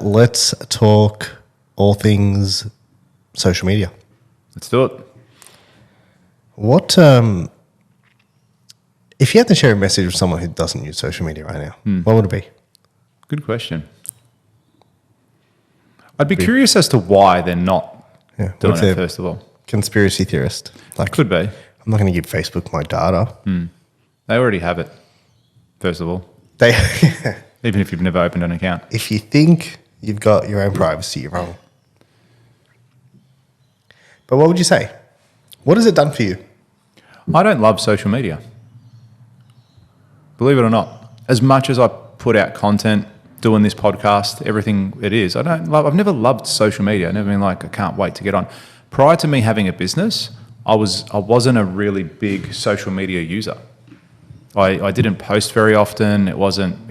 Let's talk all things social media. Let's do it. What if you had to share a message with someone who doesn't use social media right now? What would it be? Good question. I'd be curious as to why they're not doing What's it, a first of all. conspiracy theorist? Like, Could be. I'm not going to give Facebook my data. They already have it, first of all, They, even if you've never opened an account. if you think you've got your own privacy, you're wrong. But what would you say? What has it done for you? I don't love social media. Believe it or not. As much as I put out content, doing this podcast, everything it is, I've never loved social media. I've never been like, I can't wait to get on. Prior to me having a business, I wasn't a really big social media user. I didn't post very often. It wasn't,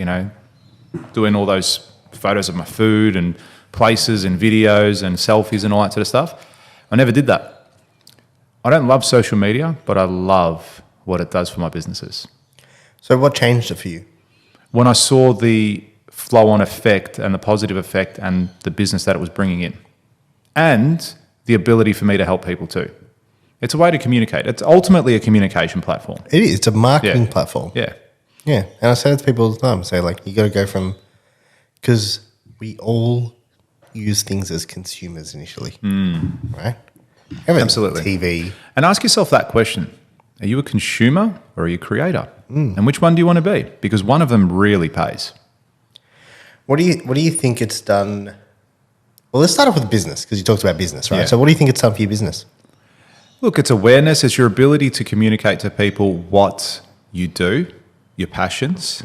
doing all those photos of my food and places and videos and selfies and all that sort of stuff. I never did that. I don't love social media, but I love what it does for my businesses. So what changed it for you? When I saw the flow-on effect and the positive effect and the business that it was bringing in, and the ability for me to help people too. It's a way to communicate. It's ultimately a communication platform. It is. It's a marketing platform. Yeah. Yeah. And I say it to people all the time. Say, like, you got to go from, because we all use things as consumers initially, right? Everything. Absolutely. TV. And ask yourself that question. Are you a consumer or are you a creator? And which one do you want to be? Because one of them really pays. What do you think it's done? Well, let's start off with business, because you talked about business, right? Yeah. So what do you think it's done for your business? Look, it's awareness. It's your ability to communicate to people what you do, your passions,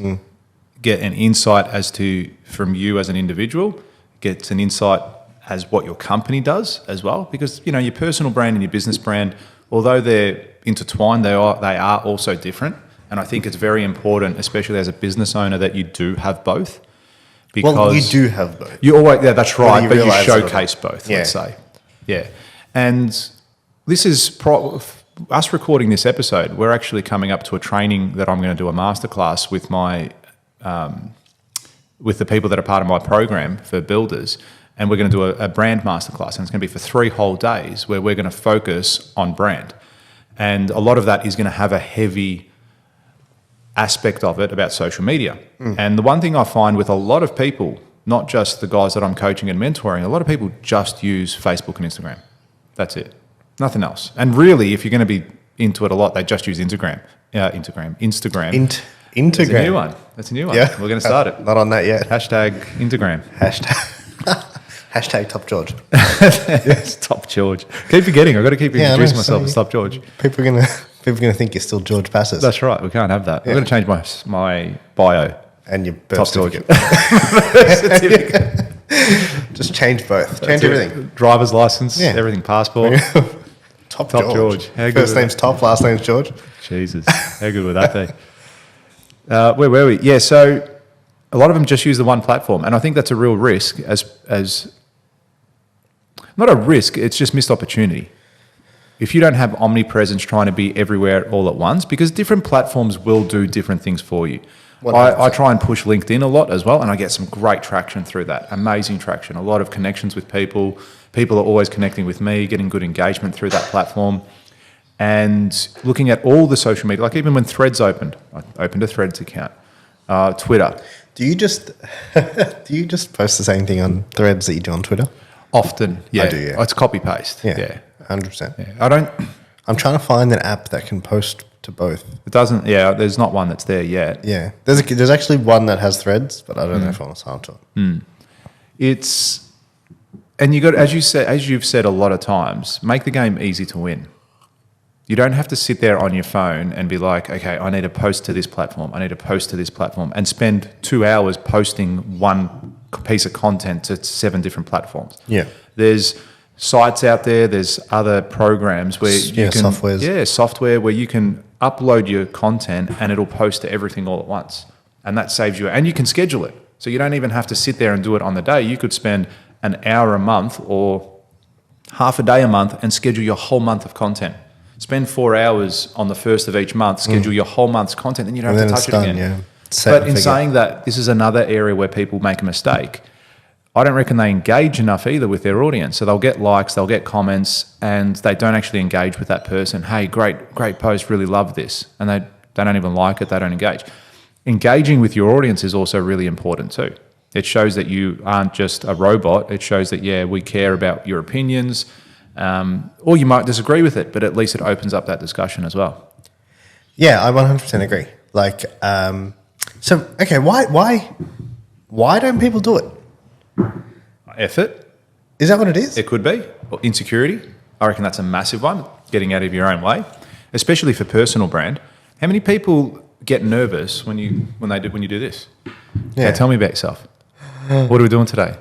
get an insight as to, from you as an individual, get an insight as what your company does as well. Because, your personal brand and your business brand, although they're intertwined, they are also different. And I think it's very important, especially as a business owner, that you do have both. Well, you do have both. You always, that's right, but you realise showcase both, Yeah. let's say. Yeah. And this is us recording this episode. We're actually coming up to a training that I'm going to do a masterclass with with the people that are part of my program for builders. And we're going to do a brand masterclass. And it's going to be for 3 whole days where we're going to focus on brand. And a lot of that is going to have a heavy aspect of it about social media. And the one thing I find with a lot of people, not just the guys that I'm coaching and mentoring, a lot of people just use Facebook and Instagram. That's it. Nothing else. And really, if you're going to be into it a lot, they just use Instagram. Instagram. Integram. That's a new one. That's a new one. Yeah. We're going to start it. Not on that yet. Hashtag Instagram. Hashtag Top George. Yes, Top George. Keep forgetting. I've got to keep introducing myself as Top George. People are gonna think you're still George Passes. That's right. We can't have that. I'm going to change my bio. And your birth Top certificate. George. Just change both. Change everything. Driver's license, Yeah. everything, passport. Top George. How good First was name's Top, last name's George. Jesus, how good would that be? Where were we? Yeah, so a lot of them just use the one platform, and I think that's a real risk. As not a risk, it's just missed opportunity. If you don't have omnipresence, trying to be everywhere all at once, because different platforms will do different things for you. I try and push LinkedIn a lot as well, and I get some great traction through that. Amazing traction, a lot of connections with people. People are always connecting with me, getting good engagement through that platform. And looking at all the social media, like even when Threads opened, I opened a Threads account. Twitter. Do you just post the same thing on Threads that you do on Twitter? Often, yeah. I do, yeah. It's copy paste. Yeah. 100%. Yeah. I'm trying to find an app that can post to both. It doesn't, there's not one that's there yet. Yeah. There's actually one that has Threads, but I don't know if I want to sign up to it. And you got, as you've said a lot of times, make the game easy to win. You don't have to sit there on your phone and be like, okay, I need to post to this platform. I need to post to this platform, and spend 2 hours posting one piece of content to 7 different platforms. Yeah. There's sites out there. There's other programs where you can, software where you can upload your content and it'll post to everything all at once, and that saves you. And you can schedule it, so you don't even have to sit there and do it on the day. You could spend an hour a month or half a day a month and schedule your whole month of content. Spend 4 hours on the first of each month, schedule your whole month's content, and you don't have to touch it again. Yeah. But in saying that, this is another area where people make a mistake. I don't reckon they engage enough either with their audience. So they'll get likes, they'll get comments, and they don't actually engage with that person. Hey, great post, really love this. And they don't even like it, they don't engage. Engaging with your audience is also really important too. It shows that you aren't just a robot. It shows that, yeah, we care about your opinions, or you might disagree with it, but at least it opens up that discussion as well. Yeah, I 100% agree. Like, so, okay, why don't people do it? Effort. Is that what it is? It could be. Or insecurity. I reckon that's a massive one, getting out of your own way, especially for personal brand. How many people get nervous when you do this? Yeah. Tell me about yourself. What are we doing today?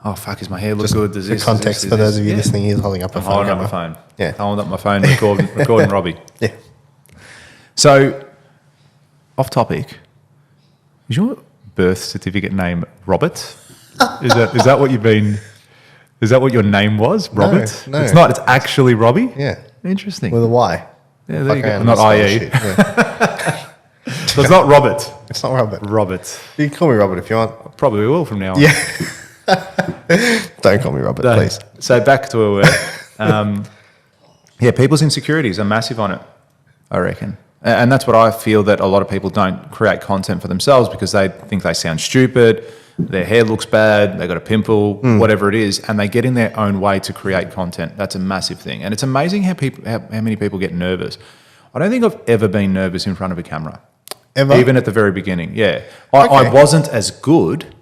Oh, fuck, is my hair look Just good? Does for this, context, does for this, those of you yeah. listening, he's holding up a I'm phone holding up camera. my phone. Yeah. Holding up my phone, recording Robbie. Yeah. So, off topic, is your birth certificate name Robert? Is that what you've been? Is that what your name was, Robert? No. It's not. It's actually Robbie. Yeah. Interesting. With a Y. Yeah, there you Fuck go. around Not and IE. shit, yeah. So it's not Robert. It's not Robert. Robert. You can call me Robert if you want. Probably will from now on. Yeah. Don't call me Robert, No. please. So back to where we're. Yeah, people's insecurities are massive on it, I reckon. And that's what I feel, that a lot of people don't create content for themselves because they think they sound stupid, their hair looks bad, they got a pimple, whatever it is, and they get in their own way to create content. That's a massive thing. And it's amazing how many people get nervous. I don't think I've ever been nervous in front of a camera. Ever? Even at the very beginning, yeah. I wasn't as good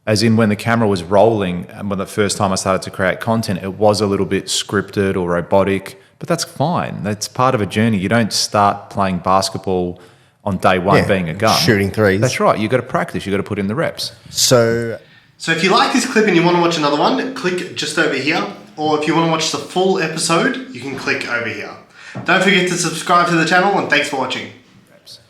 as in when the camera was rolling, and when the first time I started to create content, it was a little bit scripted or robotic, but that's fine. That's part of a journey. You don't start playing basketball on day one being a gun. Shooting threes. That's right. You've got to practice. You've got to put in the reps. So if you like this clip and you want to watch another one, click just over here. Or if you want to watch the full episode, you can click over here. Don't forget to subscribe to the channel, and thanks for watching.